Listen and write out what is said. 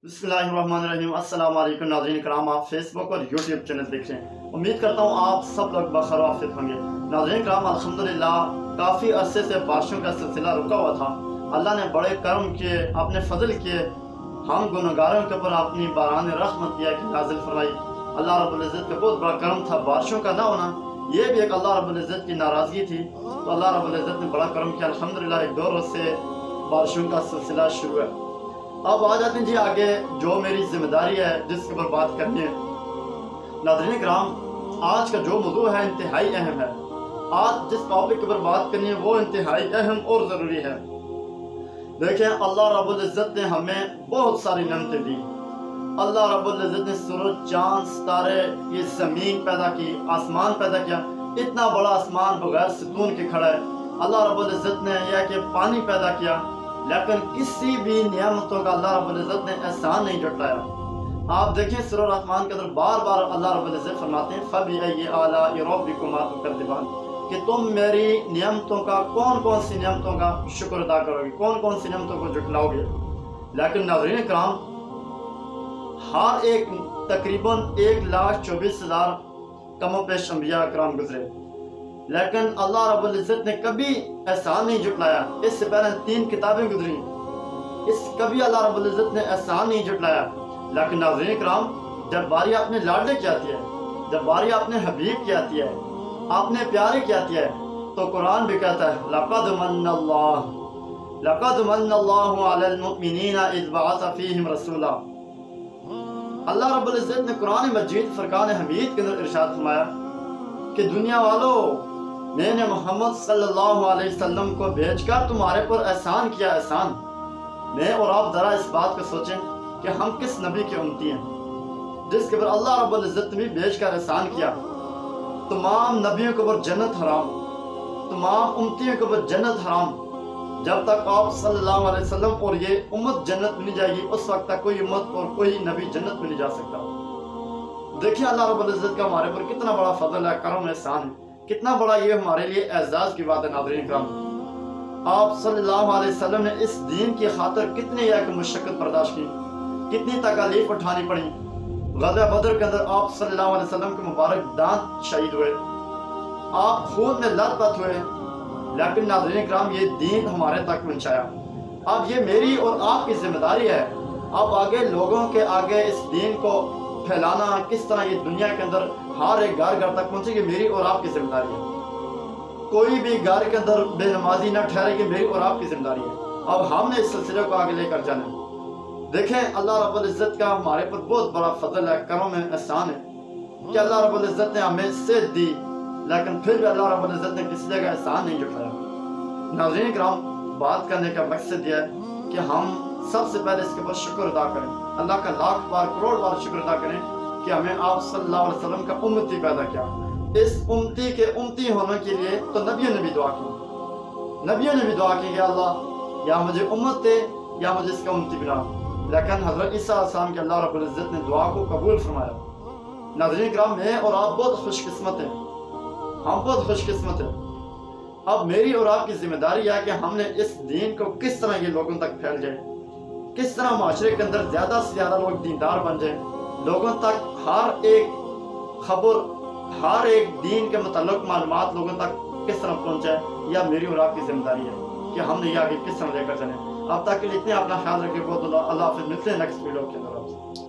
बिस्मिल्लाहिर्रहमानिर्रहीम। अस्सलाम वालेकुम नाज़रीन कराम, आप फेसबुक और यूट्यूब चैनल देख रहे हैं। उम्मीद करता हूँ आप सब लोग बखैर आफियत होंगे। नाज़रीन कराम, अल्हम्दुलिल्लाह काफ़ी अरसे से बारिशों का सिलसिला रुका हुआ था। अल्लाह ने बड़े करम किए, अपने फजल किए, हम गुनहगारों के ऊपर अपनी बारान रहमत किया कि नाजिल फरमाई। अल्लाह रब्बुल इज़्ज़त का बहुत बड़ा करम था। बारिशों का ना होना ये भी एक अल्लाह रब्बुल इज़्ज़त की नाराज़गी थी, तो अल्लाह रब्बुल इज़्ज़त ने बड़ा करम किया। अल्हम्दुलिल्लाह एक दो रोज़ से बारिशों का सिलसिला शुरू है। अब आ जाते हैं जी आगे, जो मेरी जिम्मेदारी है जिसके ऊपर बात करनी है। नाज़रीन किराम, आज का जो मौजू है इंतहाई अहम है। आज जिस टॉपिक के ऊपर बात करनी है वो इंतहाई अहम और ज़रूरी है। देखें, अल्लाह रब्बुल इज़्ज़त ने हमें बहुत सारी नेमतें दी। अल्लाह रब्बुल इज़्ज़त ने सूरज, चाँद, सितारे, ये ज़मीन पैदा की, आसमान पैदा किया। इतना बड़ा आसमान बगैर सुकून के खड़ा है। अल्लाह रब्बुल इज़्ज़त ने यह कि पानी पैदा किया, लेकिन किसी भी नियामतों का अल्लाह रब्बुल इज़्ज़त ने एहसान नहीं जताया। आप देखें सूरह रहमान के अंदर बार बार अल्लाह रब्बुल इज़्ज़त फरमाते हैं फ़बिअय्यि आलाइ रब्बिकुमा तुकज़्ज़िबान, कि तुम मेरी नियामतों का कौन कौन सी नियामतों का शुक्र अदा करोगे, कौन कौन सी नियामतों को जुटलाओगे। लेकिन नाज़रीन किराम, हर एक तकरीबन 1,24,000 कमोपेश अंबिया किराम गुजरे, लेकिन अल्लाह रब्बुल इज़्ज़त ने कभी एहसान नहीं जुटलाया। इससे पहले 3 किताबें गुजरी, कभी अल्लाह रब्बुल इज़्ज़त ने एहसान नहीं जुटलाया। लेकिन नाज़रीन किराम, जब बारी अपने लाडले की आती है, जब बारी अपने हबीब की आती है, अपने प्यारे की आती है, तो कुरान भी कहता है लक़द मन्नल्लाहु अलल मुमिनीना इज़ बअस फ़ीहिम रसूला। अल्लाह रब्बुल इज़्ज़त ने कुरान मजीद फुरकान हमीद के अंदर इरशाद फरमाया कि दुनिया वालों, मैंने मोहम्मद सल्लल्लाहु अलैहि वसल्लम को भेजकर तुम्हारे पर एहसान किया। एहसान मैं और आप ज़रा इस बात को सोचें कि हम किस नबी के उम्मती हैं जिसके ऊपर अल्लाह रब्बुल इज़्ज़त ने भी भेजकर एहसान किया। तमाम नबियों के ऊपर जन्नत हराम, तमाम उम्मतियों के ऊपर जन्नत हराम। जब तक आप सल्लल्लाहु अलैहि वसल्लम और ये उम्मत जन्नत में नहीं जाएगी, उस वक्त तक कोई उम्मत और कोई नबी जन्नत में नहीं जा सकता। देखिए अल्लाह रब्बुल इज़्ज़त का हमारे पर कितना बड़ा फजल है, करम, एहसान है, कितना बड़ा ये हमारे लिए एजाज़ की बात है। नाज़रीन किराम, आप सल्लल्लाहु अलैहि वसल्लम ने इस दीन की खातिर कितनी एक मुशक्क़त बर्दाश्त की, कितनी तकालीफ उठानी पड़ी। ग़ज़वा बदर के अंदर आप सल्लल्लाहु अलैहि वसल्लम के मुबारक दांत शहीद हुए, आप खून में लथपथ हुए, लेकिन नाज़रीन किराम ये दीन हमारे तक पहुँचाया। अब ये मेरी और आपकी जिम्मेदारी है, अब आगे लोगों के आगे इस दीन को फैलाना, किस तरह ये दुनिया के अंदर हर एक घर घर तक पहुँचेगी, मेरी और आपकी जिम्मेदारी है। कोई भी घर के अंदर बेनमाजी न ठहरेगी, मेरी और आपकी जिम्मेदारी है। अब हमने इस सिलसिले को आगे लेकर जाना है। देखें, अल्लाह रब्बुल इज़्ज़त का हमारे पर बहुत बड़ा फजल है, करम है, एहसान है कि अल्लाह रब्बुल इज़्ज़त ने हमें सेहत दी, लेकिन फिर भी अल्लाह रब्बुल इज़्ज़त ने किसी जगह एहसान नहीं जुटाया। नाज़रीन किराम, बात करने का मकसद यह है कि हम सबसे पहले इसके ऊपर शुक्र अदा करें, अल्लाह का लाख बार करोड़ बार शुक्र अदा करें कि हमें आप सल्लल्लाहु अलैहि वसल्लम का उम्मती पैदा किया। इस उम्मती के उम्मती होने के लिए तो नबियों ने भी दुआ की, नबियों ने भी दुआ की कि अल्लाह या मुझे उम्मत दे या मुझे इसका उम्मती बना। लेकिन हज़रत ईसा अलैहिस्सलाम के अल्लाह रब्बुल इज़्ज़त ने दुआ को कबूल फरमाया। नाज़रीन किराम, मैं और आप बहुत खुशकिस्मत हैं, हम बहुत खुशकिस्मत हैं। अब मेरी और आपकी जिम्मेदारी है कि हमने इस दीन को किस तरह ये लोगों तक फैल जाए, किस तरह माशरे के अंदर ज़्यादा से ज़्यादा लोग दीनदार बन जाए, लोगों तक हर एक खबर, हर एक दीन के मुताल्लिक़ मालूमात लोगों तक किस तरह पहुँचाए, यह मेरी और आपकी जिम्मेदारी है कि हमने ये आगे किस तरह लेकर चलें। अब तक के लिए इतने अपना ख्याल रखिए। बहुत अल्लाह हाफ़िज़। मिलते हैं नेक्स्ट वीडियो के अंदर।